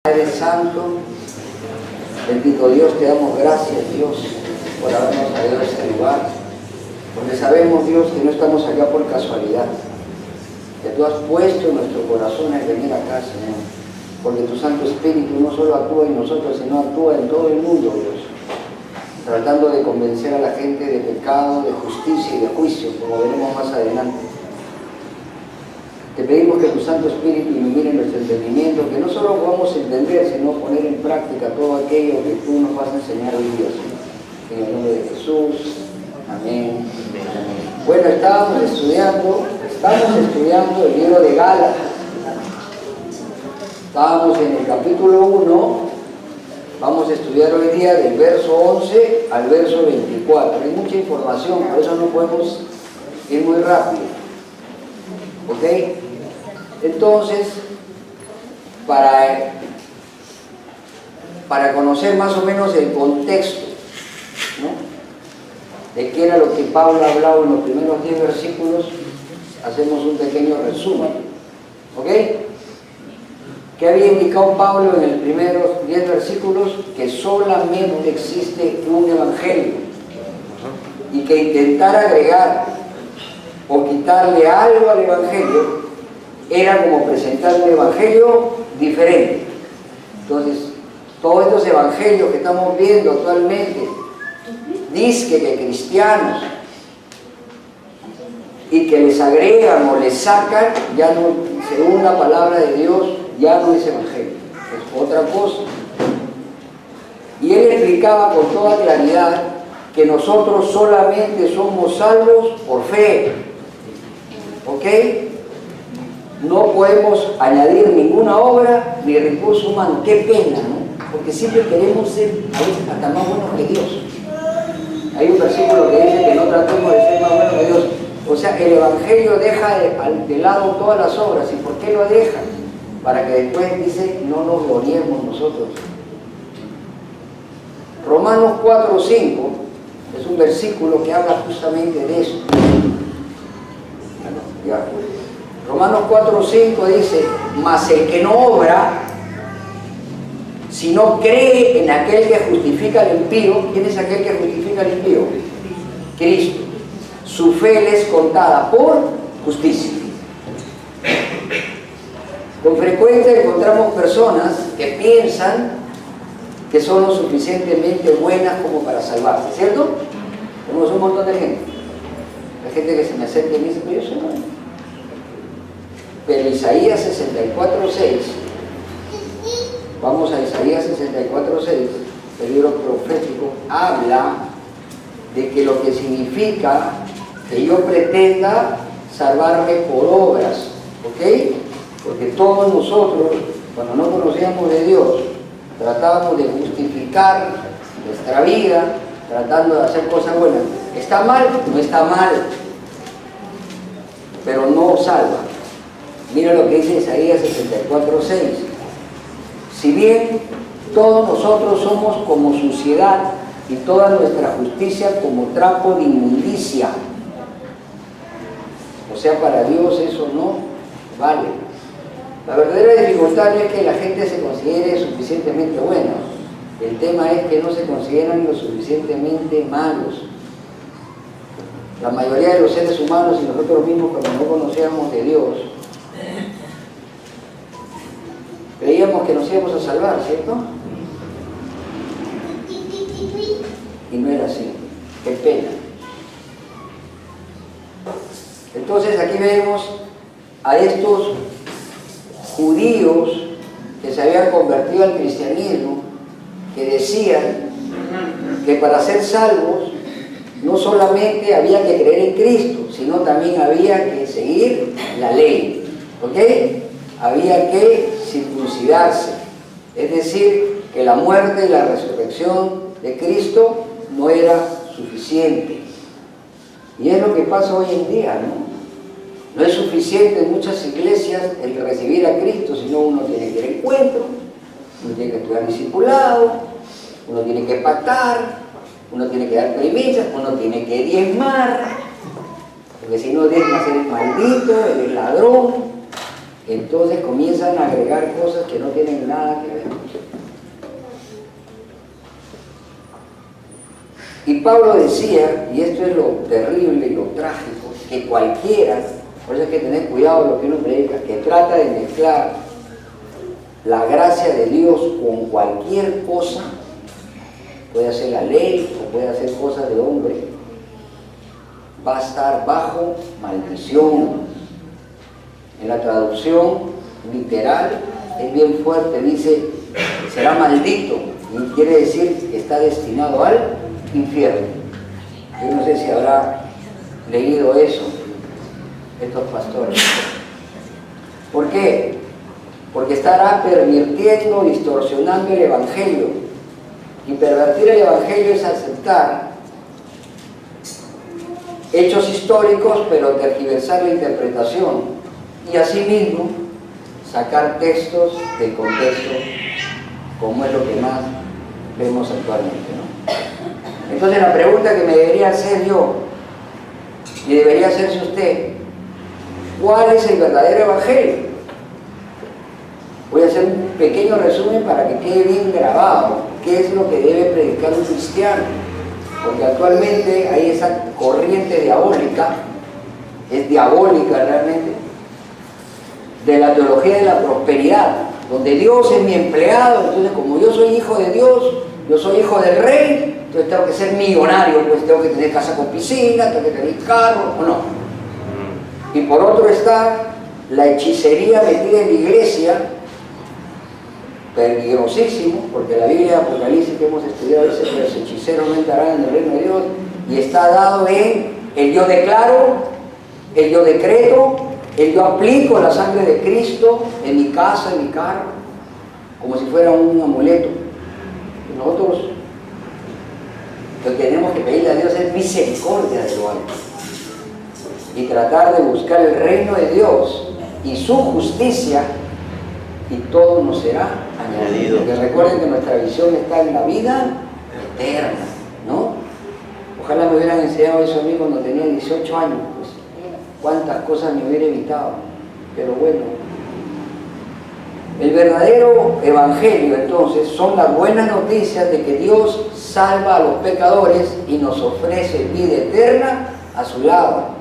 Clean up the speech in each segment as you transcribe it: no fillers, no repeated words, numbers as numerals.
Padre Santo, bendito Dios, te damos gracias, Dios, por habernos traído a este lugar, porque sabemos, Dios, que no estamos acá por casualidad, que tú has puesto en nuestro corazón el venir acá, Señor, porque tu Santo Espíritu no solo actúa en nosotros, sino actúa en todo el mundo, Dios, tratando de convencer a la gente de pecado, de justicia y de juicio, como veremos más adelante. Te pedimos que tu Santo Espíritu ilumine nuestro entendimiento, que no solo podamos entender, sino poner en práctica todo aquello que tú nos vas a enseñar hoy día, Señor. En el nombre de Jesús. Amén. Amén. Bueno, estamos estudiando el libro de Gálatas. Estábamos en el capítulo 1. Vamos a estudiar hoy día del verso 11 al verso 24. Hay mucha información, por eso no podemos ir muy rápido. ¿Ok? Entonces, para conocer más o menos el contexto, ¿no?, de qué era lo que Pablo ha hablado en los primeros 10 versículos, hacemos un pequeño resumen. ¿Ok? ¿Qué había indicado Pablo en los primeros 10 versículos? Que solamente existe un evangelio y que intentar agregar o quitarle algo al evangelio era como presentar un evangelio diferente. Entonces, todos estos evangelios que estamos viendo actualmente, dizque que cristianos, y que les agregan o les sacan, ya no, según la palabra de Dios, ya no es evangelio, es otra cosa. Y él explicaba con toda claridad que nosotros solamente somos salvos por fe. ¿Ok? No podemos añadir ninguna obra ni recurso humano. Qué pena, ¿no? Porque siempre queremos ser a veces hasta más buenos que Dios. Hay un versículo que dice que no tratemos de ser más buenos que Dios. O sea, el Evangelio deja de lado todas las obras. ¿Y por qué lo deja? Para que después dice, no nos gloriemos nosotros. Romanos 4:5 es un versículo que habla justamente de eso. Ya. Romanos 4:5 dice, mas el que no obra, si no cree en aquel que justifica al impío. ¿Quién es aquel que justifica al impío? Cristo. Su fe le es contada por justicia. Con frecuencia encontramos personas que piensan que son lo suficientemente buenas como para salvarse, ¿cierto? Tenemos un montón de gente. Hay gente que se me acerca y me dice, pero yo soy bueno. Pero Isaías 64:6, vamos a Isaías 64:6, el libro profético, habla de que lo que significa que yo pretenda salvarme por obras, ¿ok? Porque todos nosotros, cuando no conocíamos de Dios, tratábamos de justificar nuestra vida, tratando de hacer cosas buenas. ¿Está mal? No está mal, pero no salva. Mira lo que dice Isaías 64:6. Si bien todos nosotros somos como suciedad y toda nuestra justicia como trapo de inmundicia. O sea, para Dios eso no vale. La verdadera dificultad no es que la gente se considere suficientemente buena. El tema es que no se consideran lo suficientemente malos. La mayoría de los seres humanos y nosotros mismos, cuando no conocíamos de Dios, creíamos que nos íbamos a salvar, ¿cierto? Y no era así. Qué pena. Entonces aquí vemos a estos judíos que se habían convertido al cristianismo, que decían que para ser salvos no solamente había que creer en Cristo, sino también había que seguir la ley. ¿Ok? Había que circuncidarse, es decir, que la muerte y la resurrección de Cristo no era suficiente. Y es lo que pasa hoy en día, ¿no? No es suficiente en muchas iglesias el recibir a Cristo, sino uno tiene que ir a encuentro, uno tiene que estudiar discipulado, uno tiene que pactar, uno tiene que dar primicias, uno tiene que diezmar, porque si no diezmas eres maldito, eres ladrón. Entonces comienzan a agregar cosas que no tienen nada que ver. Y Pablo decía, y esto es lo terrible y lo trágico, que cualquiera, por eso hay que tener cuidado de lo que uno predica, que trata de mezclar la gracia de Dios con cualquier cosa, puede hacer la ley o puede hacer cosas de hombre, va a estar bajo maldición. En la traducción literal es bien fuerte, dice, será maldito, y quiere decir que está destinado al infierno. Yo no sé si habrá leído eso estos pastores. ¿Por qué? Porque estará pervirtiendo, distorsionando el Evangelio. Y pervertir el Evangelio es aceptar hechos históricos, pero tergiversar la interpretación. Y asimismo, sacar textos del contexto, como es lo que más vemos actualmente, ¿no? Entonces la pregunta que me debería hacer yo, y debería hacerse usted, ¿cuál es el verdadero Evangelio? Voy a hacer un pequeño resumen para que quede bien grabado qué es lo que debe predicar un cristiano, porque actualmente hay esa corriente diabólica, es diabólica realmente, de la teología de la prosperidad, donde Dios es mi empleado, entonces como yo soy hijo de Dios, yo soy hijo del rey, entonces tengo que ser millonario, pues tengo que tener casa con piscina, tengo que tener carro, ¿o no? Y por otro está la hechicería metida en la iglesia, peligrosísimo, porque la Biblia de Apocalipsis que hemos estudiado dice que los hechiceros no entrarán en el reino de Dios, y está dado en el yo declaro, el yo decreto, el yo aplico la sangre de Cristo en mi casa, en mi carro, como si fuera un amuleto. Y nosotros lo que tenemos que pedirle a Dios es misericordia de lo alto y tratar de buscar el reino de Dios y su justicia, y todo nos será añadido. Porque recuerden que nuestra visión está en la vida eterna, ¿no? Ojalá me hubieran enseñado eso a mí cuando tenía 18 años, pues cuántas cosas me hubiera evitado, pero bueno. El verdadero evangelio entonces son las buenas noticias de que Dios salva a los pecadores y nos ofrece vida eterna a su lado.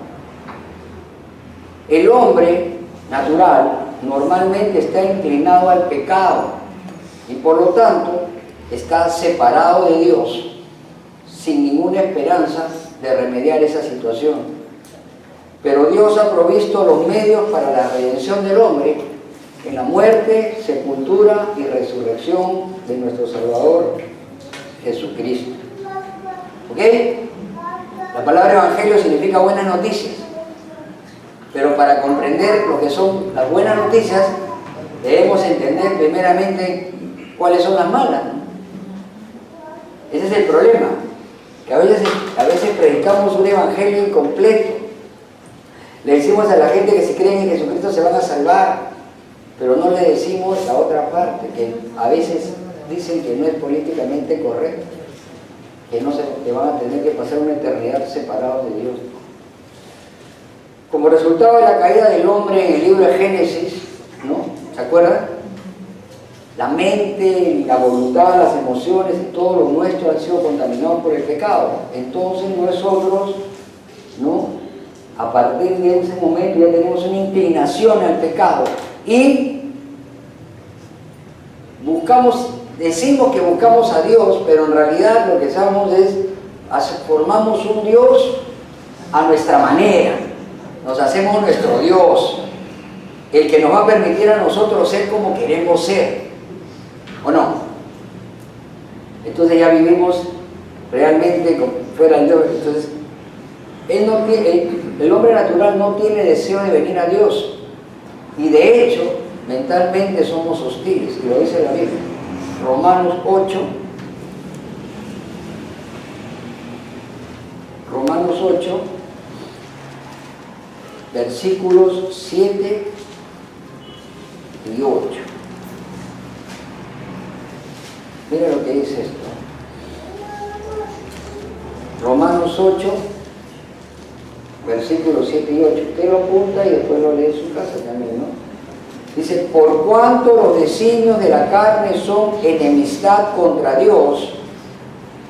El hombre natural normalmente está inclinado al pecado y por lo tanto está separado de Dios sin ninguna esperanza de remediar esa situación. Pero Dios ha provisto los medios para la redención del hombre en la muerte, sepultura y resurrección de nuestro Salvador Jesucristo. ¿Ok? La palabra evangelio significa buenas noticias. Pero para comprender lo que son las buenas noticias, debemos entender primeramente cuáles son las malas, ¿no? Ese es el problema, que a veces predicamos un evangelio incompleto. Le decimos a la gente que si creen en Jesucristo se van a salvar, pero no le decimos la otra parte, que a veces dicen que no es políticamente correcto, que van a tener que pasar una eternidad separados de Dios. Como resultado de la caída del hombre en el libro de Génesis, ¿no? ¿Se acuerdan? La mente, la voluntad, las emociones y todo lo nuestro han sido contaminados por el pecado. Entonces nosotros, ¿no? A partir de ese momento ya tenemos una inclinación al pecado y decimos que buscamos a Dios, pero en realidad lo que hacemos es formamos un Dios a nuestra manera. Nos hacemos nuestro Dios, el que nos va a permitir a nosotros ser como queremos ser, ¿o no? Entonces ya vivimos realmente fuera del Dios. Entonces, el hombre natural no tiene deseo de venir a Dios, y de hecho, mentalmente somos hostiles, y lo dice la Biblia. Romanos 8, versículos 7 y 8. Mira lo que dice esto. Romanos 8, versículos 7 y 8. Usted lo apunta y después lo lee en su casa también, ¿no? Dice, por cuanto los designios de la carne son enemistad contra Dios,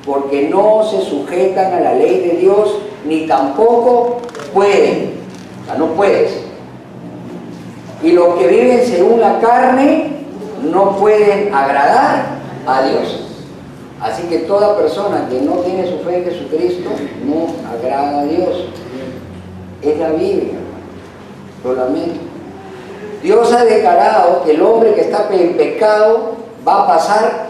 porque no se sujetan a la ley de Dios, ni tampoco pueden. O sea, no puedes. Y los que viven según la carne no pueden agradar a Dios. Así que toda persona que no tiene su fe en Jesucristo no agrada a Dios. Es la Biblia, lo lamento. Dios ha declarado que el hombre que está en pecado va a pasar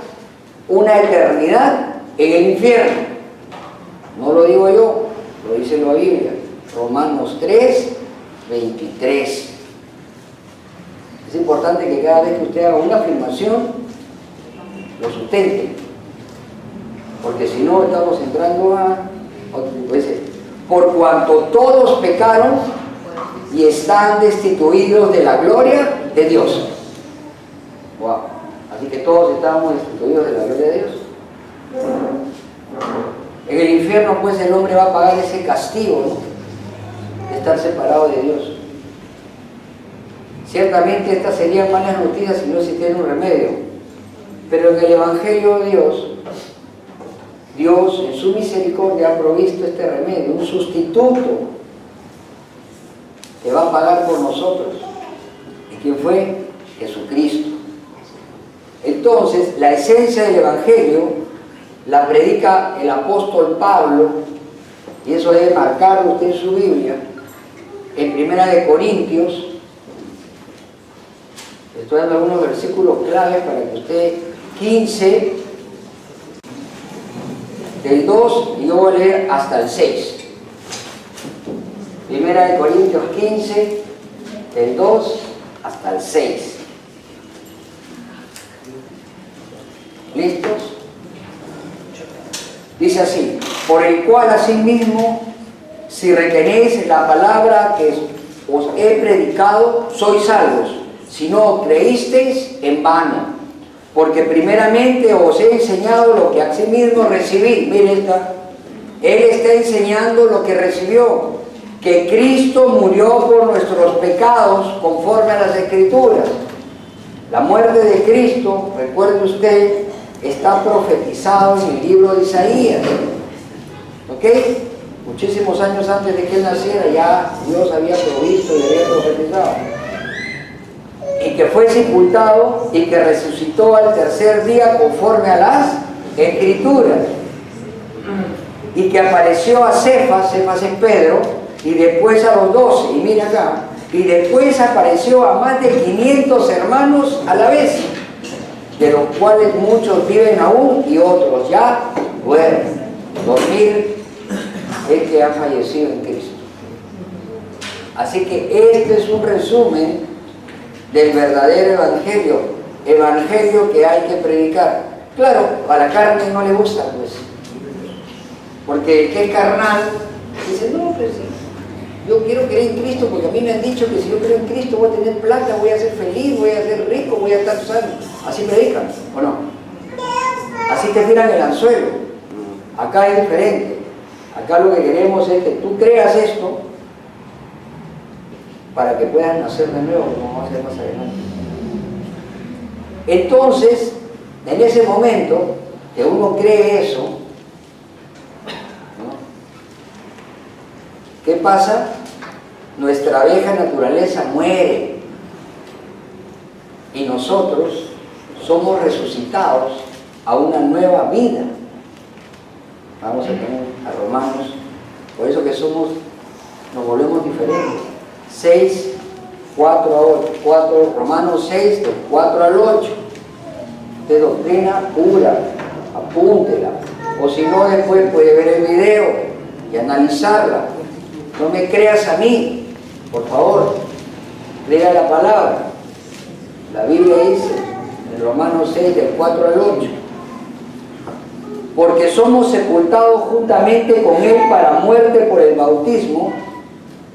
una eternidad en el infierno. No lo digo yo, lo dice la Biblia. Romanos 3, 23. Es importante que cada vez que usted haga una afirmación, lo sustente. Porque si no, estamos entrando a otro tipo. Por cuanto todos pecaron y están destituidos de la gloria de Dios. Wow. Así que todos estamos destituidos de la gloria de Dios. En el infierno, pues, el hombre va a pagar ese castigo, ¿no?, de estar separado de Dios. Ciertamente estas serían malas noticias si no existiera un remedio. Pero en el Evangelio de Dios en su misericordia ha provisto este remedio, un sustituto que va a pagar por nosotros. ¿Y quién fue? Jesucristo. Entonces, la esencia del Evangelio la predica el apóstol Pablo, y eso debe marcarlo usted en su Biblia, en 1 Corintios. Estoy dando algunos versículos claves para que usted, 15, del 2, y yo voy a leer hasta el 6. 1 Corintios 15, del 2 hasta el 6. ¿Listos? Dice así: por el cual asimismo, si retenéis la palabra que os he predicado, sois salvos, si no creísteis en vano. Porque primeramente os he enseñado lo que asimismo recibí. Miren, él está enseñando lo que recibió, que Cristo murió por nuestros pecados conforme a las Escrituras. La muerte de Cristo, recuerde usted, está profetizado en el libro de Isaías. ¿Ok? Muchísimos años antes de que él naciera, ya Dios había provisto y había profetizado. Y que fue sepultado y que resucitó al tercer día conforme a las Escrituras. Y que apareció a Cefas es Pedro, y después a los 12, y mira acá, y después apareció a más de 500 hermanos a la vez, de los cuales muchos viven aún y otros ya duermen. Dormir es que ha fallecido en Cristo. Así que este es un resumen del verdadero evangelio que hay que predicar. Claro, a la carne no le gusta, pues, porque el que es carnal dice: no, pues yo quiero creer en Cristo porque a mí me han dicho que si yo creo en Cristo voy a tener plata, voy a ser feliz, voy a ser rico, voy a estar sano. Así predican, ¿o no? Así te tiran el anzuelo. Acá es diferente. Acá lo que queremos es que tú creas esto para que puedas nacer de nuevo, como vamos a hacer más adelante. Entonces, en ese momento que uno cree eso, ¿no?, ¿qué pasa? Nuestra vieja naturaleza muere y nosotros somos resucitados a una nueva vida. Vamos a tener a Romanos, por eso que nos volvemos diferentes. 6, 4 a 8, Romanos 6, del 4 al 8. De doctrina pura, apúntela. O si no, después puede ver el video y analizarla. No me creas a mí, por favor. Lea la palabra. La Biblia dice, en Romanos 6, del 4 al 8. Porque somos sepultados juntamente con Él para muerte por el bautismo,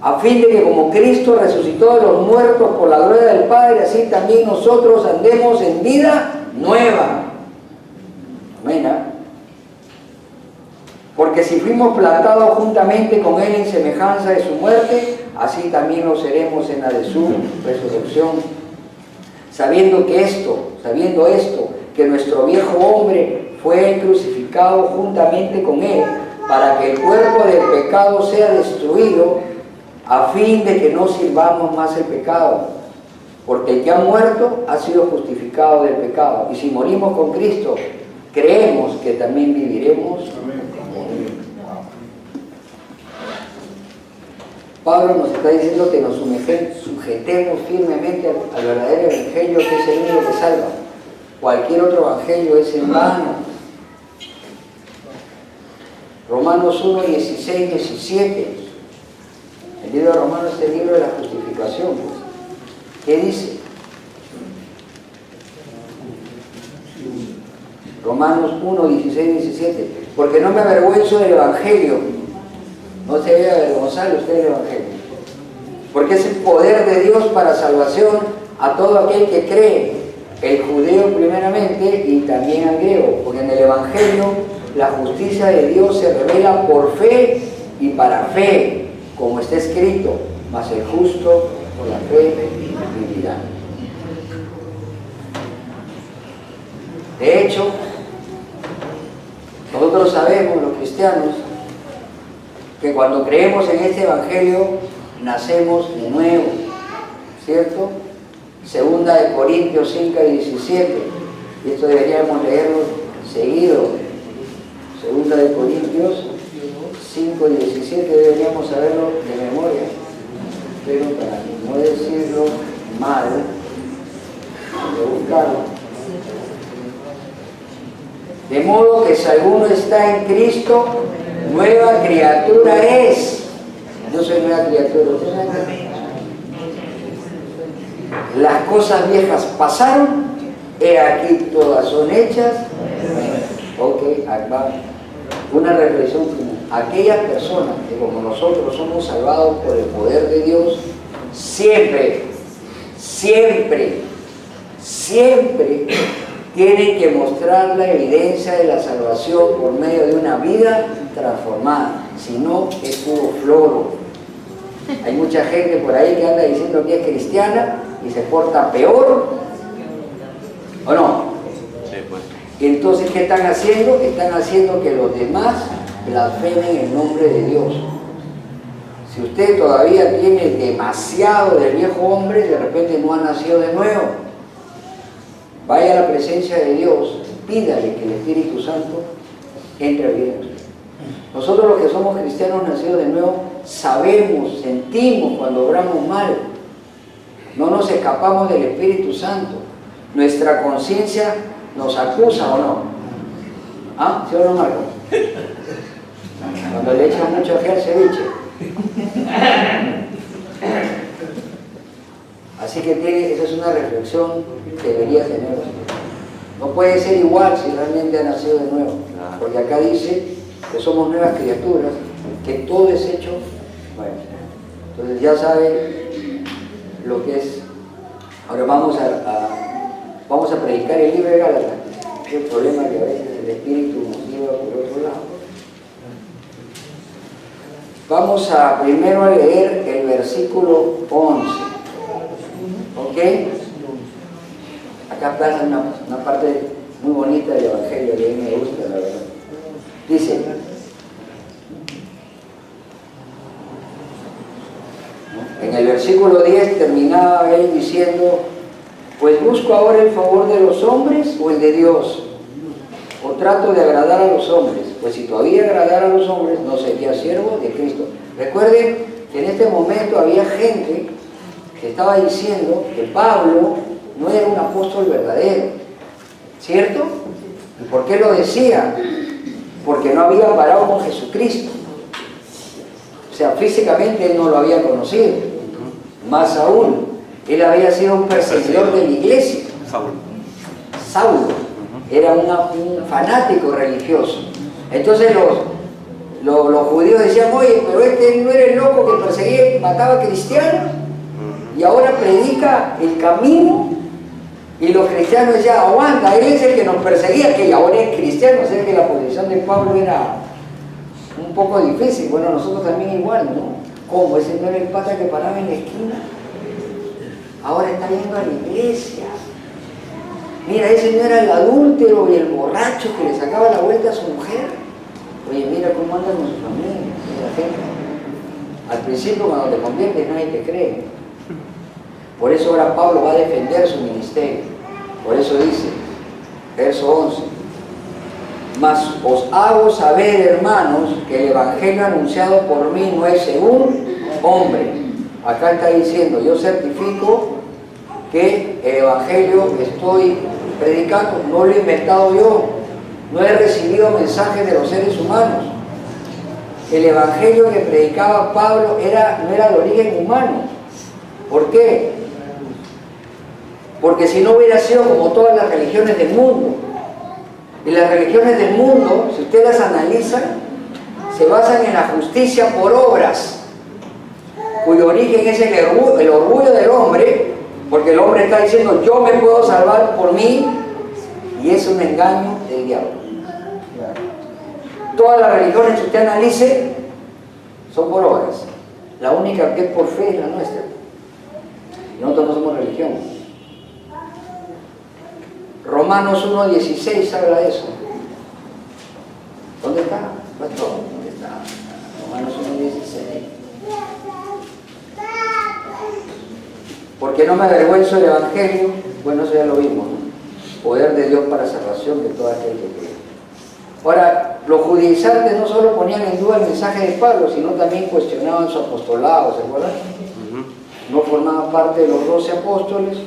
a fin de que como Cristo resucitó de los muertos por la gloria del Padre, así también nosotros andemos en vida nueva. Amén. Porque si fuimos plantados juntamente con Él en semejanza de su muerte, así también lo seremos en la de su resurrección. Sabiendo esto, que nuestro viejo hombre fue crucificado juntamente con él, para que el cuerpo del pecado sea destruido, a fin de que no sirvamos más el pecado. Porque el que ha muerto ha sido justificado del pecado. Y si morimos con Cristo, creemos que también viviremos con él. Pablo nos está diciendo que nos sujetemos firmemente al verdadero evangelio, que es el único que salva. Cualquier otro evangelio es en vano. Romanos 1, 16, 17. El libro de Romanos es el libro de la justificación. Pues. ¿Qué dice? Romanos 1, 16, 17. Porque no me avergüenzo del evangelio. No se debe avergonzar usted del evangelio. Porque es el poder de Dios para salvación a todo aquel que cree. El judío primeramente y también al griego. Porque en el evangelio la justicia de Dios se revela por fe y para fe, como está escrito, mas el justo por la fe vivirá. De hecho, nosotros sabemos, los cristianos, que cuando creemos en este evangelio nacemos de nuevo, ¿cierto? Segunda de Corintios 5, 17, y esto deberíamos leerlo seguido. Segunda de Corintios 5, 17, deberíamos saberlo de memoria, pero para no decirlo mal, voy a buscarlo. De modo que si alguno está en Cristo, nueva criatura es. Yo soy nueva criatura. Las cosas viejas pasaron, he aquí todas son hechas. Ok, va. Una reflexión final. Aquellas personas que como nosotros somos salvados por el poder de Dios, siempre tienen que mostrar la evidencia de la salvación por medio de una vida transformada. Si no, es puro floro. Hay mucha gente por ahí que anda diciendo que es cristiana y se porta peor, ¿o no? Sí, pues. Entonces, ¿qué están haciendo? Están haciendo que los demás blasfemen el nombre de Dios. Si usted todavía tiene demasiado del viejo hombre, de repente no ha nacido de nuevo. Vaya a la presencia de Dios, pídale que el Espíritu Santo entre a vivir en usted. Nosotros los que somos cristianos nacidos de nuevo, sabemos, sentimos cuando obramos mal. No nos escapamos del Espíritu Santo. Nuestra conciencia nos acusa, ¿o no? ¿Ah? ¿Sí o no, Marco? Cuando le echan mucho ají al ceviche. Así que esa es una reflexión que debería tener usted. No puede ser igual si realmente ha nacido de nuevo, porque acá dice que somos nuevas criaturas, que todo es hecho. Bueno, entonces ya sabe lo que es. Ahora vamos a predicar el libro de Gálatas. Es el problema que a veces el Espíritu nos lleva por otro lado. Vamos a primero a leer el versículo 11. ¿Ok? Acá pasa una parte muy bonita del Evangelio que a mí me gusta, la verdad. Dice, en el versículo 10 terminaba él diciendo, pues busco ahora el favor de los hombres o el de Dios, o trato de agradar a los hombres, pues si todavía agradara a los hombres no sería siervo de Cristo. Recuerden que en este momento había gente que estaba diciendo que Pablo no era un apóstol verdadero, ¿cierto? ¿Y por qué lo decía? Porque no había parado con Jesucristo. O sea, físicamente él no lo había conocido. Más aún, él había sido un perseguidor de la iglesia. Saulo. Era un fanático religioso. Entonces los judíos decían, oye, pero este no era el loco que perseguía y mataba cristianos, y ahora predica el camino, y los cristianos decían, aguanta, él es el que nos perseguía, que ahora es cristiano. O sea que la posición de Pablo era un poco difícil. Bueno, nosotros también igual, ¿no? ¿Cómo? Ese no era el pata que paraba en la esquina, ahora está yendo a la iglesia. Mira, ese no era el adúltero y el borracho que le sacaba la vuelta a su mujer. Oye, mira cómo anda con su familia, la gente. Al principio, cuando te conviertes, nadie te cree. Por eso ahora Pablo va a defender su ministerio. Por eso dice, verso 11, mas os hago saber, hermanos, que el evangelio anunciado por mí no es según hombre. Acá está diciendo, yo certifico que el evangelio que estoy predicando no lo he inventado yo, no he recibido mensajes de los seres humanos. El evangelio que predicaba Pablo no era de origen humano. ¿Por qué? Porque si no hubiera sido como todas las religiones del mundo. Y las religiones del mundo, si usted las analiza, se basan en la justicia por obras, cuyo origen es el orgullo del hombre, porque el hombre está diciendo, yo me puedo salvar por mí, y es un engaño del diablo. Todas las religiones que usted analice son por obras. La única que es por fe es la nuestra. Y nosotros no somos religión. Romanos 1:16 habla de eso. ¿Dónde está? Pastor, ¿dónde está? Romanos 1:16. Porque no me avergüenzo del evangelio, bueno, eso ya lo vimos, ¿no? Poder de Dios para salvación de toda aquel que cree. Ahora, los judaizantes no solo ponían en duda el mensaje de Pablo, sino también cuestionaban su apostolado, ¿se acuerdan? No formaba parte de los 12 apóstoles,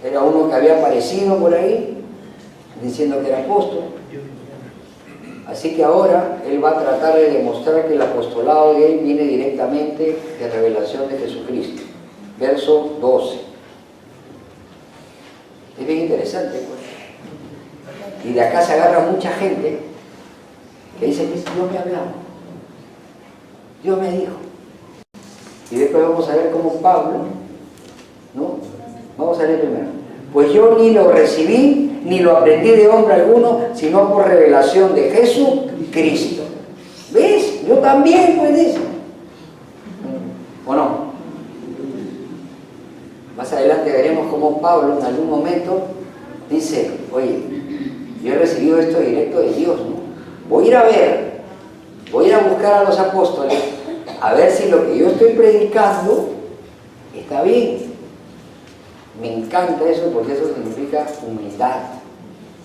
era uno que había aparecido por ahí, diciendo que era apóstol. Así que ahora él va a tratar de demostrar que el apostolado de él viene directamente de revelación de Jesucristo. Verso 12. Es bien interesante, pues. Y de acá se agarra mucha gente que dice que Dios me ha hablado, Dios me dijo. Y después vamos a ver cómo Pablo, ¿no? Vamos a leer primero. Pues yo ni lo recibí, ni lo aprendí de hombre alguno, sino por revelación de Jesucristo. ¿Ves? Yo también, pues, dice. ¿O no? Más adelante veremos cómo Pablo en algún momento dice, oye, yo he recibido esto directo de Dios, ¿no? Voy a ir a ver, voy a ir a buscar a los apóstoles, a ver si lo que yo estoy predicando está bien. Me encanta eso porque eso significa humildad.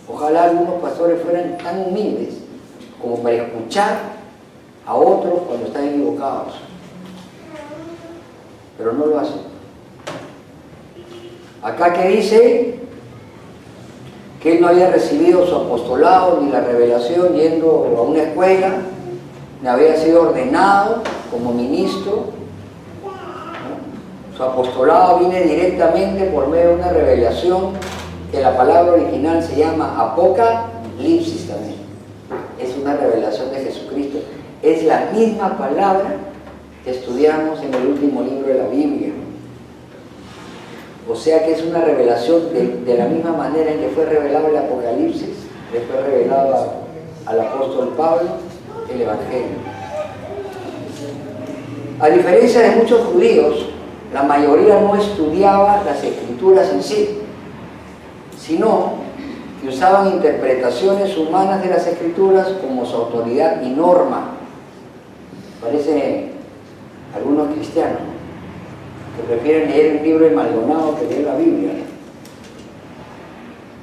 Ojalá algunos pastores fueran tan humildes como para escuchar a otros cuando están equivocados. Pero no lo hacen. Acá que dice que él no había recibido su apostolado ni la revelación yendo a una escuela, ni había sido ordenado como ministro, ¿no? Su apostolado viene directamente por medio de una revelación que la palabra original se llama Apocalipsis también. Es una revelación de Jesucristo. Es la misma palabra que estudiamos en el último libro de la Biblia. O sea que es una revelación de la misma manera en que fue revelado el Apocalipsis, le fue revelado al apóstol Pablo el Evangelio. A diferencia de muchos judíos, la mayoría no estudiaba las Escrituras en sí, sino que usaban interpretaciones humanas de las Escrituras como su autoridad y norma. Parece algunos cristianos que prefieren leer un libro de Maldonado que leer la Biblia.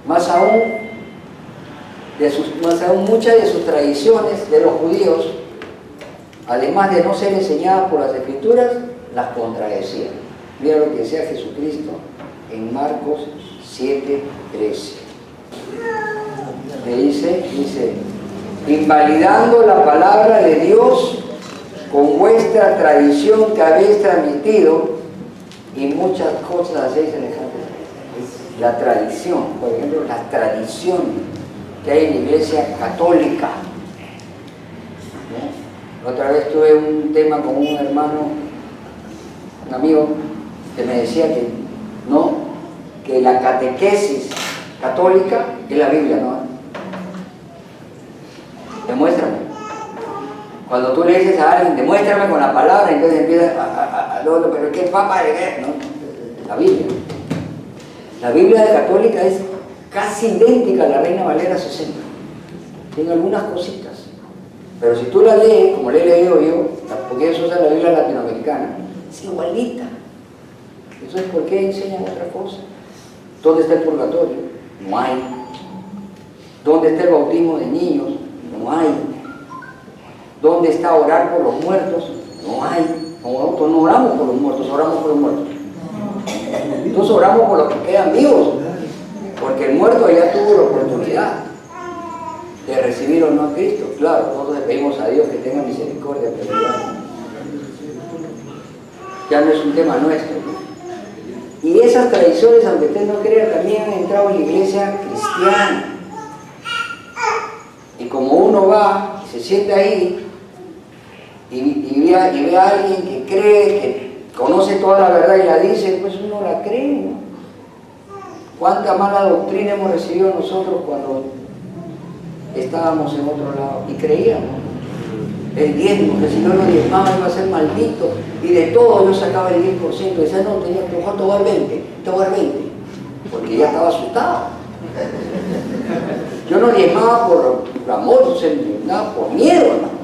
Más aún, muchas de sus tradiciones de los judíos, además de no ser enseñadas por las Escrituras, las contradecían. Mira lo que decía Jesucristo en Marcos 7:13. Le dice, invalidando la palabra de Dios con vuestra tradición que habéis transmitido, y muchas cosas hacéis semejantes. La tradición, por ejemplo, la tradición que hay en la Iglesia Católica, ¿no? Otra vez tuve un tema con un hermano, un amigo, que me decía que la catequesis católica es la Biblia, ¿no? Demuéstrame. Cuando tú le dices a alguien, demuéstrame con la palabra, entonces empieza pero ¿qué papa de qué? ¿No? La Biblia. La Biblia de Católica es casi idéntica a la Reina Valera 60. Tiene algunas cositas. Pero si tú la lees, como la he leído yo, porque eso usa la Biblia latinoamericana, es igualita. Entonces, ¿por qué enseñan otra cosa? ¿Dónde está el purgatorio? No hay. ¿Dónde está el bautismo de niños? No hay. ¿Dónde está orar por los muertos? No hay. Nosotros no oramos por los muertos, oramos por los muertos. Entonces oramos por los que quedan vivos, porque el muerto ya tuvo la oportunidad de recibir o no a Cristo. Claro, todos le pedimos a Dios que tenga misericordia, pero ya no es un tema nuestro, ¿no? Y esas tradiciones, aunque usted no crea, también han entrado en la iglesia cristiana. Y como uno va, se sienta ahí y ve a alguien que cree, que conoce toda la verdad y la dice, pues uno la cree, ¿no? ¿Cuánta mala doctrina hemos recibido nosotros cuando estábamos en otro lado y creíamos? El diezmo, que si no lo diezmaba iba a ser maldito, y de todo yo sacaba el 10%, decía, no, tenía que te voy a dar 20, te voy a dar 20, porque ya estaba asustado. Yo no diezmaba por amor, nada, por miedo, ¿no?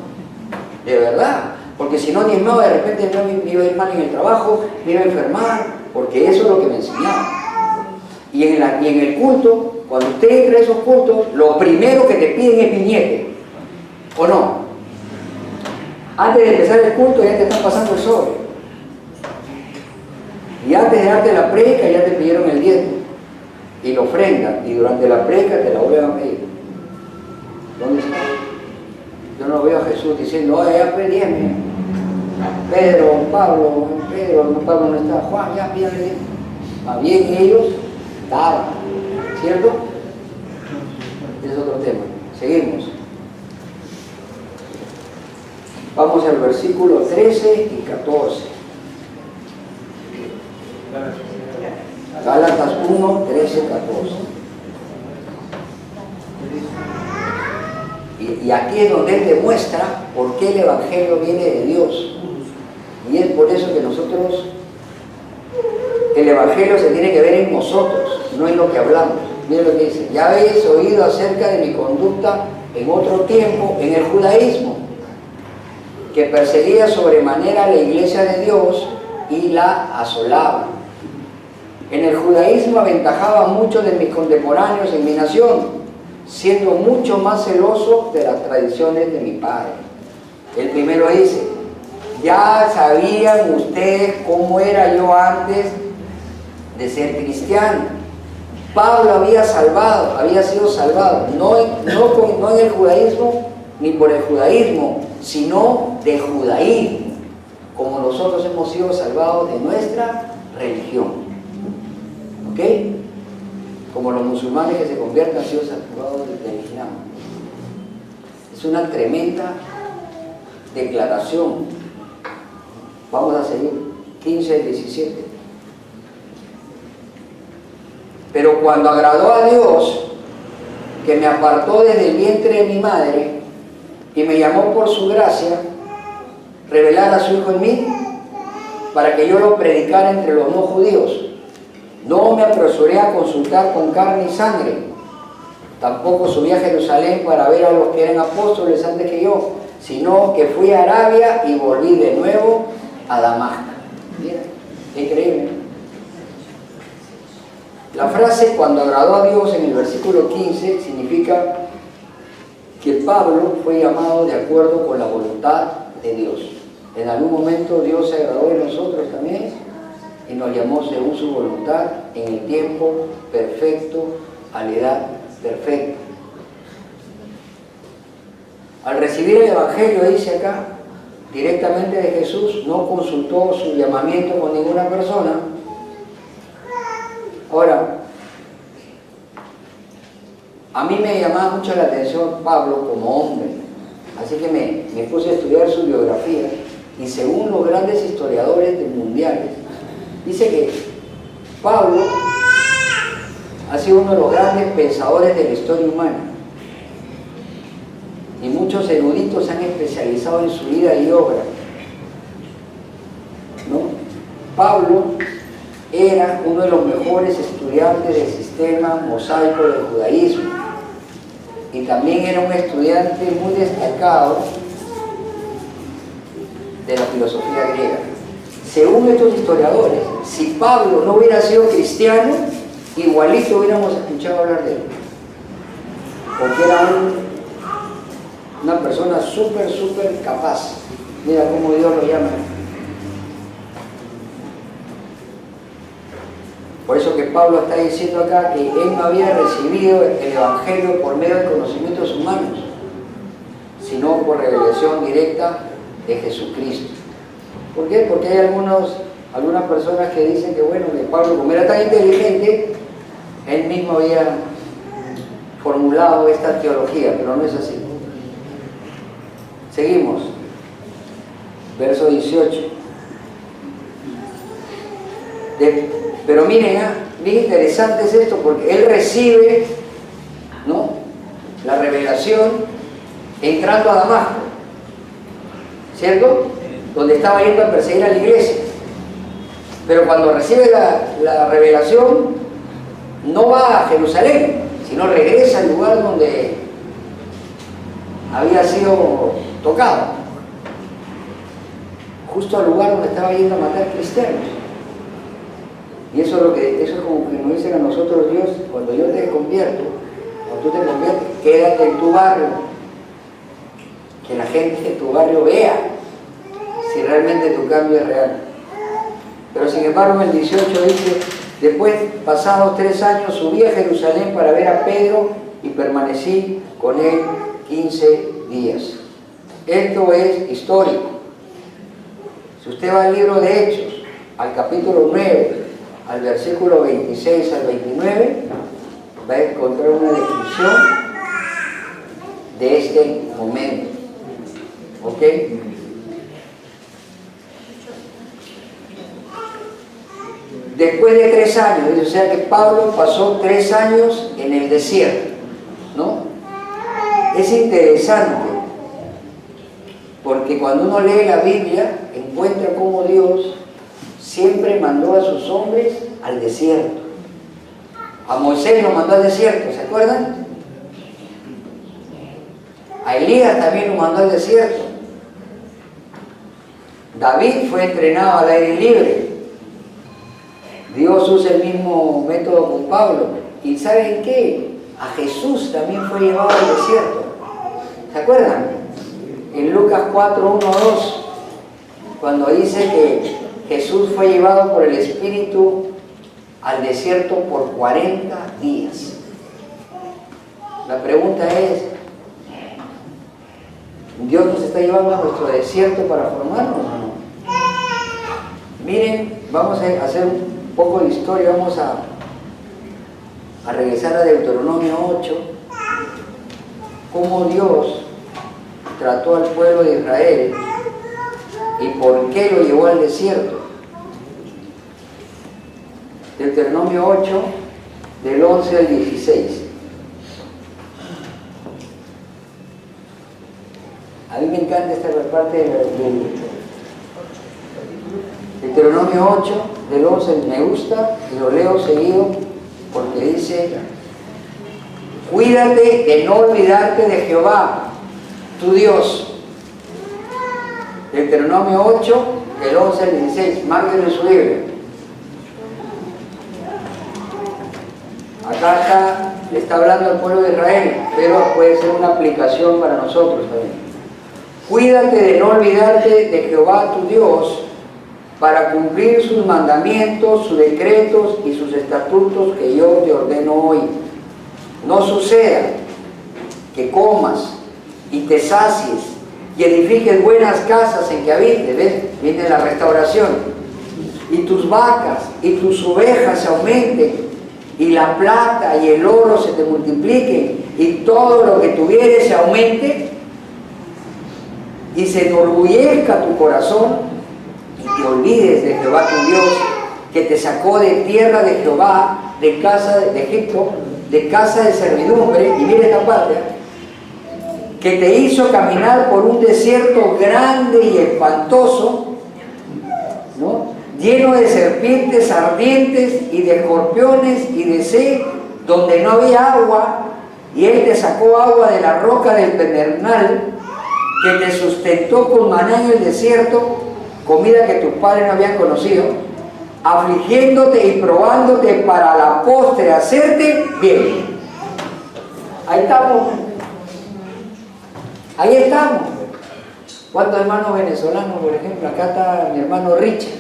De verdad, porque si no diezmaba, de repente me iba a ir mal en el trabajo, me iba a enfermar, porque eso es lo que me enseñaba. Y en el culto, cuando usted entra a esos cultos, lo primero que te piden es viñete, ¿o no? Antes de empezar el culto ya te están pasando el sobre. Y antes de darte la predica ya te pidieron el diezmo y la ofrenda, y durante la predica te la vuelven a pedir. ¿Dónde está? Yo no veo a Jesús diciendo, oye, ya pedíame. Pablo no está, Juan, ya pídame el diezmo. Más bien ellos daban, ¿cierto? Ese es otro tema. Seguimos. Vamos al versículo 13 y 14. Gálatas 1, 13, 14. Y aquí es donde él demuestra por qué el Evangelio viene de Dios. Y es por eso que nosotros, el Evangelio se tiene que ver en nosotros, no en lo que hablamos. Miren lo que dice, ya habéis oído acerca de mi conducta en otro tiempo en el judaísmo, que perseguía sobremanera a la iglesia de Dios y la asolaba. En el judaísmo aventajaba a muchos de mis contemporáneos en mi nación, siendo mucho más celoso de las tradiciones de mi padre. El primero dice, ya sabían ustedes cómo era yo antes de ser cristiano. Pablo había sido salvado, no en el judaísmo ni por el judaísmo, sino de judaísmo, como nosotros hemos sido salvados de nuestra religión. ¿Ok? Como los musulmanes que se convierten han sido salvados del Islam. Es una tremenda declaración. Vamos a seguir. 15 al 17. Pero cuando agradó a Dios, que me apartó desde el vientre de mi madre y me llamó por su gracia, revelar a su Hijo en mí, para que yo lo predicara entre los no judíos. No me apresuré a consultar con carne y sangre, tampoco subí a Jerusalén para ver a los que eran apóstoles antes que yo, sino que fui a Arabia y volví de nuevo a Damasco. Mira, increíble. La frase cuando agradó a Dios en el versículo 15 significa que Pablo fue llamado de acuerdo con la voluntad de Dios. En algún momento Dios se agradó de nosotros también y nos llamó según su voluntad en el tiempo perfecto, a la edad perfecta. Al recibir el Evangelio, dice acá, directamente de Jesús, no consultó su llamamiento con ninguna persona. Ahora, a mí me llamaba mucho la atención Pablo como hombre, así que me puse a estudiar su biografía, y según los grandes historiadores mundiales, dice que Pablo ha sido uno de los grandes pensadores de la historia humana, y muchos eruditos se han especializado en su vida y obra, ¿no? Pablo era uno de los mejores estudiantes del sistema mosaico del judaísmo y también era un estudiante muy destacado de la filosofía griega. Según estos historiadores, si Pablo no hubiera sido cristiano, igualito hubiéramos escuchado hablar de él, porque era una persona súper capaz. Mira cómo Dios lo llama. Por eso que Pablo está diciendo acá que él no había recibido el Evangelio por medio de conocimientos humanos, sino por revelación directa de Jesucristo. ¿Por qué? Porque hay algunas personas que dicen que, bueno, que Pablo, como era tan inteligente, él mismo había formulado esta teología, pero no es así. Seguimos. Verso 18. Pero miren, bien interesante es esto, porque él recibe, ¿no?, la revelación entrando a Damasco, ¿cierto? Donde estaba yendo a perseguir a la iglesia. Pero cuando recibe la revelación, no va a Jerusalén, sino regresa al lugar donde había sido tocado, justo al lugar donde estaba yendo a matar cristianos. Y eso es como que nos dicen a nosotros Dios: cuando yo te convierto, cuando tú te conviertes, quédate en tu barrio, que la gente de tu barrio vea si realmente tu cambio es real. Pero sin embargo en el 18 dice: después, pasados 3 años, subí a Jerusalén para ver a Pedro y permanecí con él 15 días. Esto es histórico. Si usted va al libro de Hechos, al capítulo 9, al versículo 26 al 29, va a encontrar una descripción de este momento. ¿Ok? Después de 3 años, o sea que Pablo pasó 3 años en el desierto, ¿no? Es interesante, porque cuando uno lee la Biblia, encuentra cómo Dios siempre mandó a sus hombres al desierto. A Moisés lo mandó al desierto, ¿se acuerdan? A Elías también lo mandó al desierto. David fue entrenado al aire libre. Dios usa el mismo método con Pablo. ¿Y saben qué? A Jesús también fue llevado al desierto. ¿Se acuerdan? En Lucas 4, 1, 2, cuando dice que Jesús fue llevado por el Espíritu al desierto por 40 días. La pregunta es: ¿Dios nos está llevando a nuestro desierto para formarnos o no? Miren, vamos a hacer un poco de historia, vamos a regresar a Deuteronomio 8, cómo Dios trató al pueblo de Israel y por qué lo llevó al desierto. Deuteronomio 8, del 11 al 16. A mí me encanta esta parte de la Biblia. Deuteronomio 8, del 11, me gusta y lo leo seguido porque dice: cuídate de no olvidarte de Jehová, tu Dios. Deuteronomio 8, del 11 al 16, márquenlo en su Biblia. Acá le está hablando al pueblo de Israel, pero puede ser una aplicación para nosotros también. Cuídate de no olvidarte de Jehová tu Dios, para cumplir sus mandamientos, sus decretos y sus estatutos que yo te ordeno hoy. No suceda que comas y te sacies y edifiques buenas casas en que habites. ¿Ves? Viene la restauración. Y tus vacas y tus ovejas se aumenten, y la plata y el oro se te multipliquen, y todo lo que tuvieres se aumente, y se enorgullezca tu corazón, y te olvides de Jehová tu Dios, que te sacó de tierra de Jehová, de casa de Egipto, de casa de servidumbre, y mira esta parte, que te hizo caminar por un desierto grande y espantoso, ¿no?, lleno de serpientes ardientes y de escorpiones y de sed, donde no había agua, y Él te sacó agua de la roca del pedernal, que te sustentó con maná en el desierto, comida que tus padres no habían conocido, afligiéndote y probándote para la postre hacerte bien. Ahí estamos. Ahí estamos. ¿Cuántos hermanos venezolanos, por ejemplo? Acá está mi hermano Richard,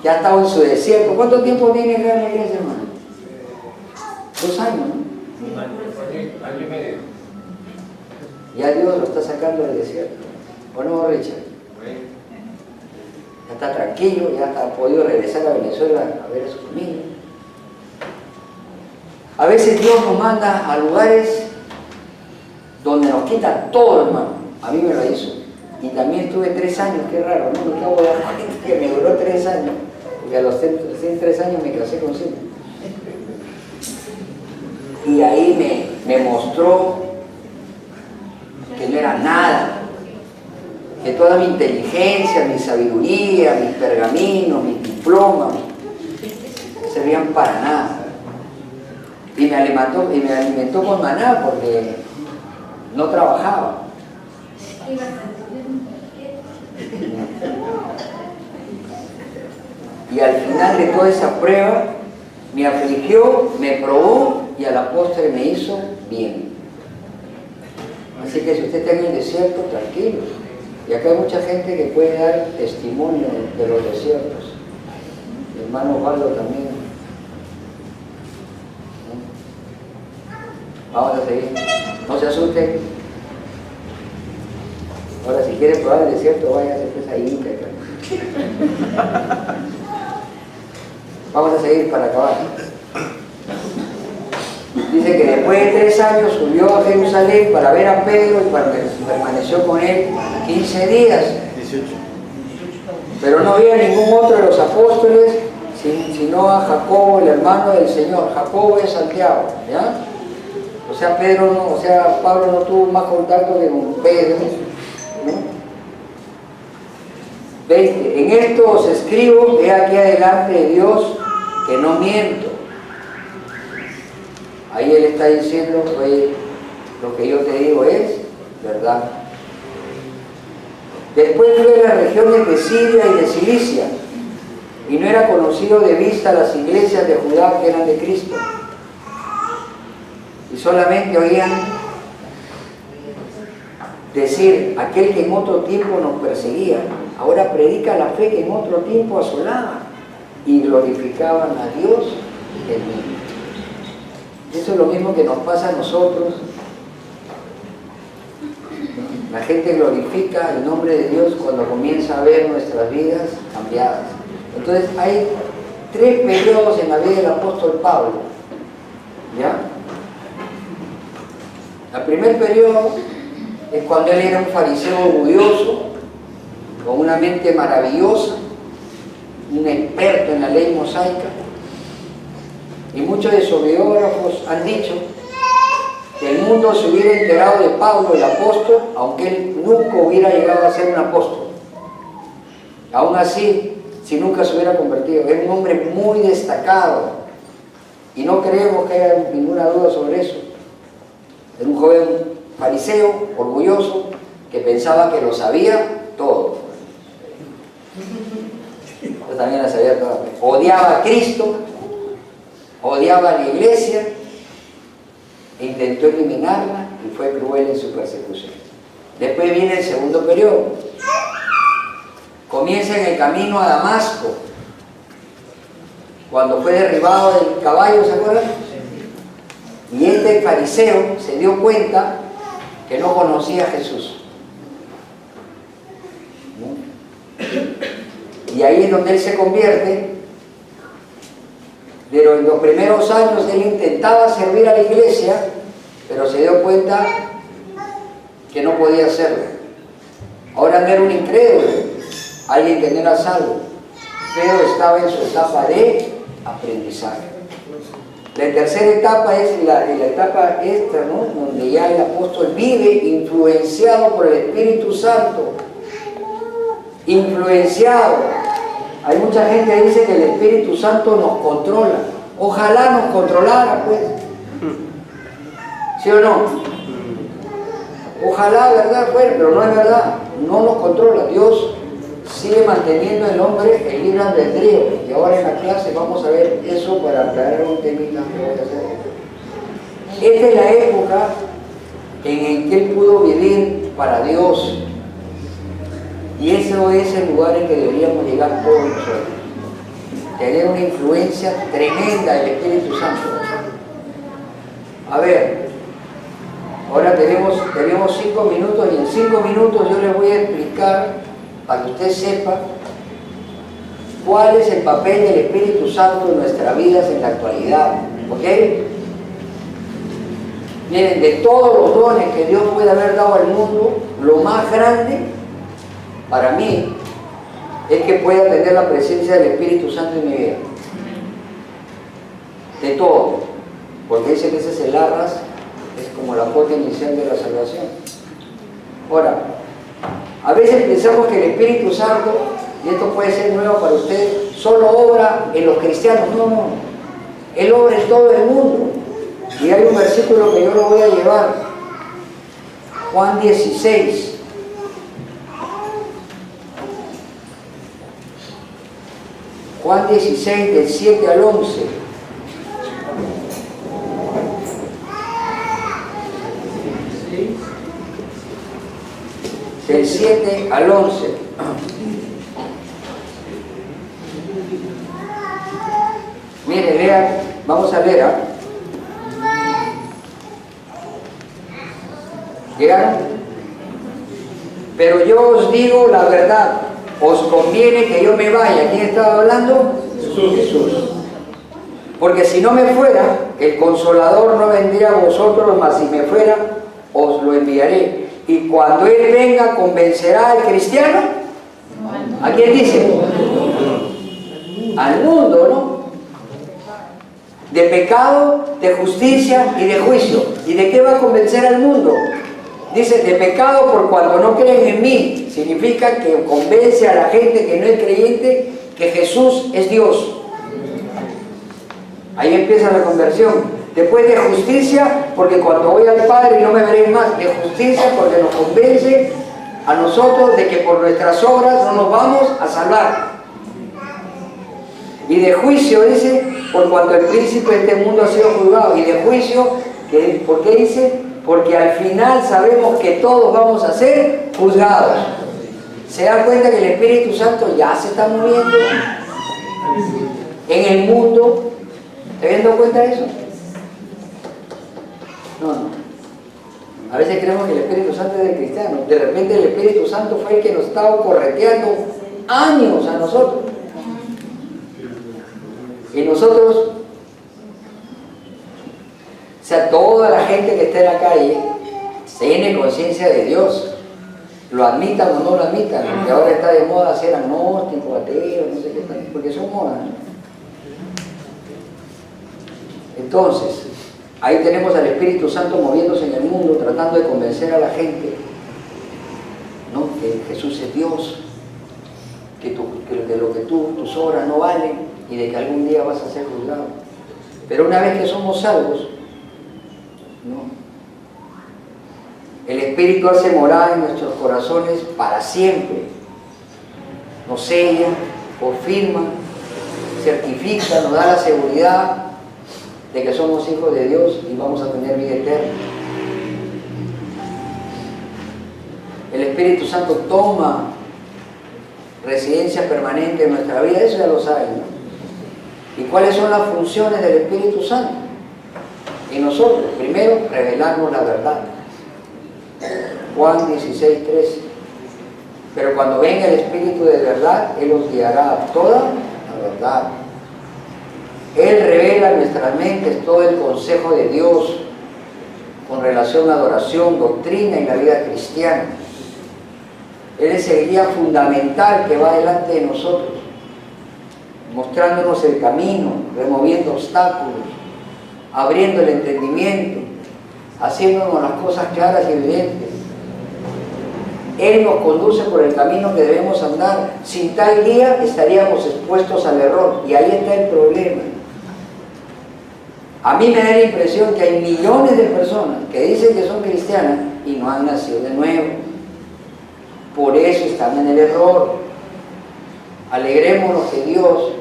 que ha estado en su desierto. ¿Cuánto tiempo tiene acá en la iglesia, hermano? 2 años, ¿no? Año y medio. Ya Dios lo está sacando del desierto. ¿O no, Richard? Ya está tranquilo, ya ha podido regresar a Venezuela a ver a su familia. A veces Dios nos manda a lugares donde nos quita todo, hermano. A mí me lo hizo. Y también estuve 3 años, qué raro, ¿no? Me acabo de dar cuenta que me duró 3 años, porque a los 3 años me casé con Silvia. Y ahí me mostró que no era nada, que toda mi inteligencia, mi sabiduría, mis pergaminos, mis diplomas, no servían para nada. Y me alimentó con maná porque no trabajaba. Y al final de toda esa prueba, me afligió, me probó y a la postre me hizo bien. Así que si usted está en el desierto, tranquilo. Y acá hay mucha gente que puede dar testimonio de los desiertos. Mi hermano Osvaldo también. Vamos a seguir. No se asusten. Ahora, si quiere probar el desierto, vaya a hacer esa Inca. Vamos a seguir para acabar. Dice que después de 3 años subió a Jerusalén para ver a Pedro y permaneció con él 15 días. 18. Pero no había ningún otro de los apóstoles, sino a Jacobo, el hermano del Señor. Jacobo es Santiago, ¿ya? O sea, Pablo no tuvo más contacto que con Pedro, ¿no? 20. En esto os escribo, he aquí adelante de Dios, que no miento. Ahí él está diciendo, oye, lo que yo te digo es verdad. Después fue a las regiones de Siria y de Cilicia, y no era conocido de vista las iglesias de Judá que eran de Cristo. Y solamente oían decir, aquel que en otro tiempo nos perseguía, ahora predica la fe que en otro tiempo asolaba, y glorificaban a Dios en mí. Eso es lo mismo que nos pasa a nosotros. La gente glorifica el nombre de Dios cuando comienza a ver nuestras vidas cambiadas. Entonces hay 3 periodos en la vida del apóstol Pablo, ¿ya? El primer periodo es cuando él era un fariseo orgulloso, con una mente maravillosa, un experto en la ley mosaica. Y muchos de sus biógrafos han dicho que el mundo se hubiera enterado de Pablo, el apóstol, aunque él nunca hubiera llegado a ser un apóstol. Aún así, si nunca se hubiera convertido, es un hombre muy destacado. Y no creemos que haya ninguna duda sobre eso. Era un joven fariseo, orgulloso, que pensaba que lo sabía todo. Yo también la sabía toda. Odiaba a Cristo, odiaba a la iglesia, e intentó eliminarla y fue cruel en su persecución. Después viene el segundo periodo. Comienza en el camino a Damasco, cuando fue derribado del caballo, ¿se acuerdan? Y este fariseo se dio cuenta que no conocía a Jesús. Y ahí es donde él se convierte. Pero en los primeros años él intentaba servir a la iglesia, pero se dio cuenta que no podía hacerlo. Ahora no era un incrédulo, alguien que no era salvo, pero estaba en su etapa de aprendizaje. La tercera etapa es la etapa esta, ¿no? Donde ya el apóstol vive influenciado por el Espíritu Santo, influenciado Hay mucha gente que dice que el Espíritu Santo nos controla. Ojalá nos controlara, pues. ¿Sí o no? Ojalá, ¿verdad? Bueno, pero no es verdad. No nos controla. Dios sigue manteniendo el hombre el libre albedrío. Y ahora en la clase vamos a ver eso para aclarar un temita que voy a hacer. Esta es la época en que él pudo vivir para Dios. Y eso es el lugar en que deberíamos llegar todos nosotros. Tener una influencia tremenda del Espíritu Santo. A ver, ahora tenemos 5 minutos y en 5 minutos yo les voy a explicar, para que usted sepa, cuál es el papel del Espíritu Santo en nuestras vidas en la actualidad. ¿Ok? Miren, de todos los dones que Dios puede haber dado al mundo, lo más grande para mí es que pueda tener la presencia del Espíritu Santo en mi vida. De todo. Porque dice que ese es el arras, es como la cuota inicial de la salvación. Ahora, a veces pensamos que el Espíritu Santo, y esto puede ser nuevo para usted, solo obra en los cristianos. No, no. Él obra en todo el mundo. Y hay un versículo que yo lo voy a llevar. Juan 16. Juan 16, del 7 al 11. Del 7 al 11. Mire, vean, vamos a leer. ¿Llegaron? Pero yo os digo la verdad. Os conviene que yo me vaya. ¿Quién estaba hablando? Jesús. Porque si no me fuera, el Consolador no vendría a vosotros, mas si me fuera, os lo enviaré. Y cuando Él venga, convencerá al cristiano. ¿A quién dice? Al mundo, ¿no? De pecado, de justicia y de juicio. ¿Y de qué va a convencer al mundo? Dice, de pecado por cuando no creen en mí. Significa que convence a la gente que no es creyente que Jesús es Dios. Ahí empieza la conversión. Después de justicia, porque cuando voy al Padre no me veréis más. De justicia, porque nos convence a nosotros de que por nuestras obras no nos vamos a salvar. Y de juicio, dice, por cuanto el príncipe de este mundo ha sido juzgado. Y de juicio, ¿por qué dice? Porque al final sabemos que todos vamos a ser juzgados. ¿Se dan cuenta que el Espíritu Santo ya se está moviendo en el mundo? ¿Te habían dado cuenta de eso? No, no. A veces creemos que el Espíritu Santo es del cristiano. De repente el Espíritu Santo fue el que nos estaba correteando años a nosotros. Y nosotros, o sea, toda la gente que está en la calle tiene conciencia de Dios. Lo admitan o no lo admitan, porque ahora está de moda ser agnóstico, ateo, no sé qué tal, porque son modas, ¿no? Entonces, ahí tenemos al Espíritu Santo moviéndose en el mundo, tratando de convencer a la gente, ¿no? Que Jesús es Dios, que de lo que tus obras no valen y de que algún día vas a ser juzgado. Pero una vez que somos salvos, ¿no? El Espíritu hace morada en nuestros corazones para siempre. Nos sella, confirma, certifica, nos da la seguridad de que somos hijos de Dios y vamos a tener vida eterna. El Espíritu Santo toma residencia permanente en nuestra vida, eso ya lo saben, ¿no? ¿Y cuáles son las funciones del Espíritu Santo? Y nosotros, primero, revelarnos la verdad. Juan 16, 13. Pero cuando venga el Espíritu de verdad, Él os guiará a toda la verdad. Él revela en nuestras mentes todo el consejo de Dios con relación a adoración, doctrina y la vida cristiana. Él es el guía fundamental que va delante de nosotros, mostrándonos el camino, removiendo obstáculos, abriendo el entendimiento, haciéndonos las cosas claras y evidentes. Él nos conduce por el camino que debemos andar. Sin tal guía estaríamos expuestos al error, y ahí está el problema. A mí me da la impresión que hay millones de personas que dicen que son cristianas y no han nacido de nuevo. Por eso están en el error. Alegrémonos que Dios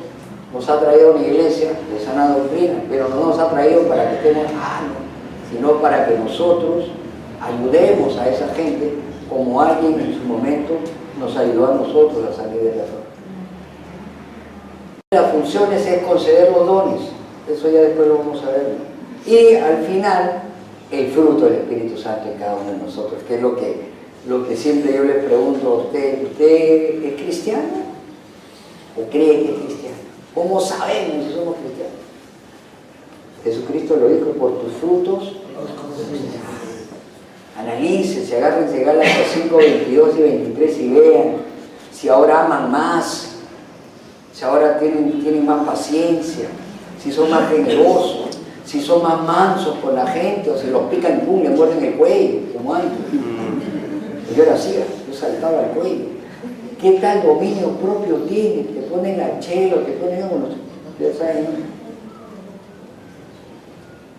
nos ha traído a una iglesia de sana doctrina, pero no nos ha traído para que estemos sino para que nosotros ayudemos a esa gente como alguien en su momento nos ayudó a nosotros a salir del error. Las funciones es conceder los dones, eso ya después lo vamos a ver. Y al final, el fruto del Espíritu Santo en cada uno de nosotros, que es lo que siempre yo les pregunto a usted: ¿usted es cristiano? ¿O cree que es cristiano? ¿Cómo sabemos si somos cristianos? Jesucristo lo dijo: por tus frutos. Analícense, agárrense Gálatas 5, 22 y 23 y vean si ahora aman más, si ahora tienen más paciencia, si son más generosos, si son más mansos con la gente, o si los pican y pum, le muerden el cuello, como antes. Yo lo hacía, yo saltaba el cuello. ¿Qué tal dominio propio tiene? Te ponen la chela, te ponen unos, ya saben, ¿no?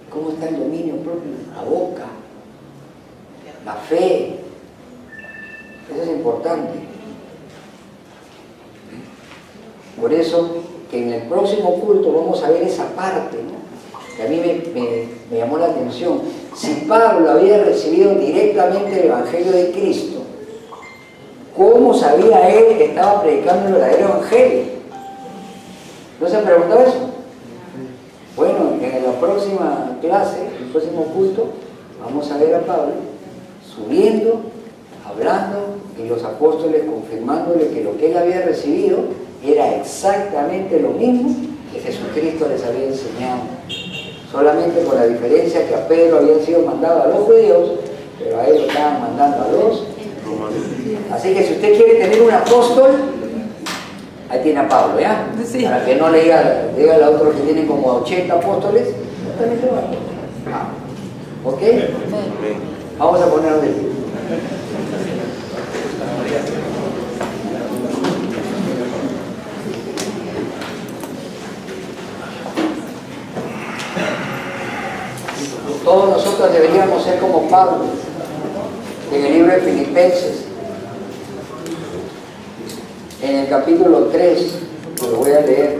¿Cómo está el dominio propio? La boca, la fe. Eso es importante. Por eso que en el próximo culto vamos a ver esa parte, ¿no? Que a mí me llamó la atención. Si Pablo había recibido directamente el Evangelio de Cristo, ¿cómo sabía él que estaba predicando el verdadero Evangelio? ¿No se han preguntado eso? Bueno, en la próxima clase, el próximo culto, vamos a ver a Pablo subiendo, hablando, y los apóstoles confirmándole que lo que él había recibido era exactamente lo mismo que Jesucristo les había enseñado. Solamente con la diferencia que a Pedro habían sido mandados a los judíos, pero a él lo estaban mandando a los romanos. Así que si usted quiere tener un apóstol, ahí tiene a Pablo, ¿ya? Sí. Para que no le diga a otros que tienen como 80 apóstoles, también se va. ¿Ok? Vamos a ponerlo de pie. Todos nosotros deberíamos ser como Pablo en el libro de Filipenses, en el capítulo 3, lo voy a leer.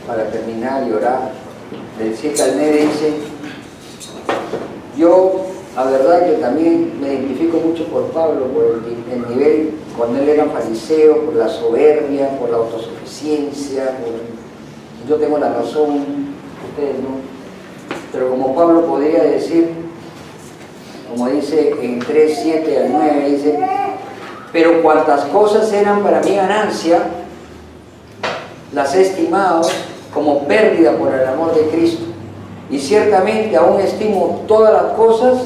Para terminar y orar, del 7 al 9 dice: yo, la verdad que también me identifico mucho por Pablo, por el nivel, cuando él era fariseo, por la soberbia, por la autosuficiencia, yo tengo la razón, ustedes no. Pero como Pablo podría decir, como dice en 3, 7 al 9, dice: pero cuantas cosas eran para mi ganancia, las he estimado como pérdida por el amor de Cristo. Y ciertamente aún estimo todas las cosas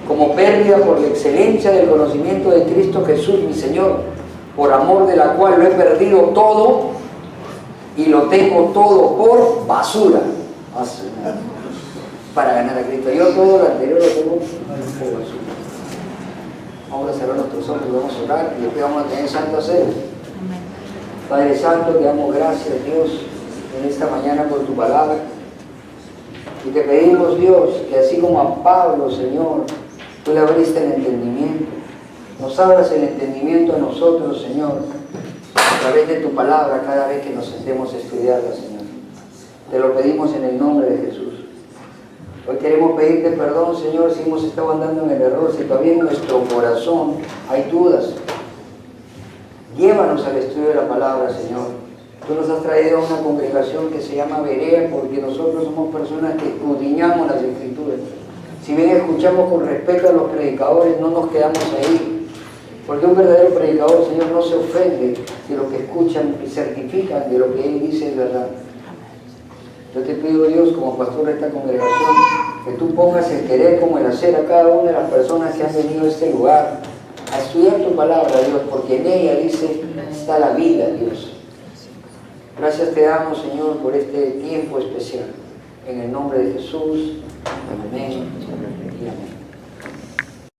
como pérdida por la excelencia del conocimiento de Cristo Jesús, mi Señor, por amor de la cual lo he perdido todo y lo tengo todo por basura. Para ganar a Cristo. Yo todo lo anterior lo tengo por basura. Vamos a cerrar nuestros ojos y vamos a orar y después vamos a tener Santa Cena. Padre Santo, te damos gracias, Dios, en esta mañana por tu palabra. Y te pedimos, Dios, que así como a Pablo, Señor, tú le abriste el entendimiento, nos abras el entendimiento a nosotros, Señor, a través de tu palabra cada vez que nos sentemos a estudiarla, Señor. Te lo pedimos en el nombre de Jesús. Hoy queremos pedirte perdón, Señor, si hemos estado andando en el error, si todavía en nuestro corazón hay dudas. Llévanos al estudio de la palabra, Señor. Tú nos has traído a una congregación que se llama Berea porque nosotros somos personas que escudriñamos las Escrituras. Si bien escuchamos con respeto a los predicadores, no nos quedamos ahí. Porque un verdadero predicador, Señor, no se ofende de lo que escuchan y certifican de lo que Él dice es verdad. Yo te pido, Dios, como pastor de esta congregación, que tú pongas el querer como el hacer a cada una de las personas que han venido a este lugar, a estudiar tu palabra, Dios, porque en ella, dice, está la vida, Dios. Gracias te damos, Señor, por este tiempo especial. En el nombre de Jesús, amén y amén.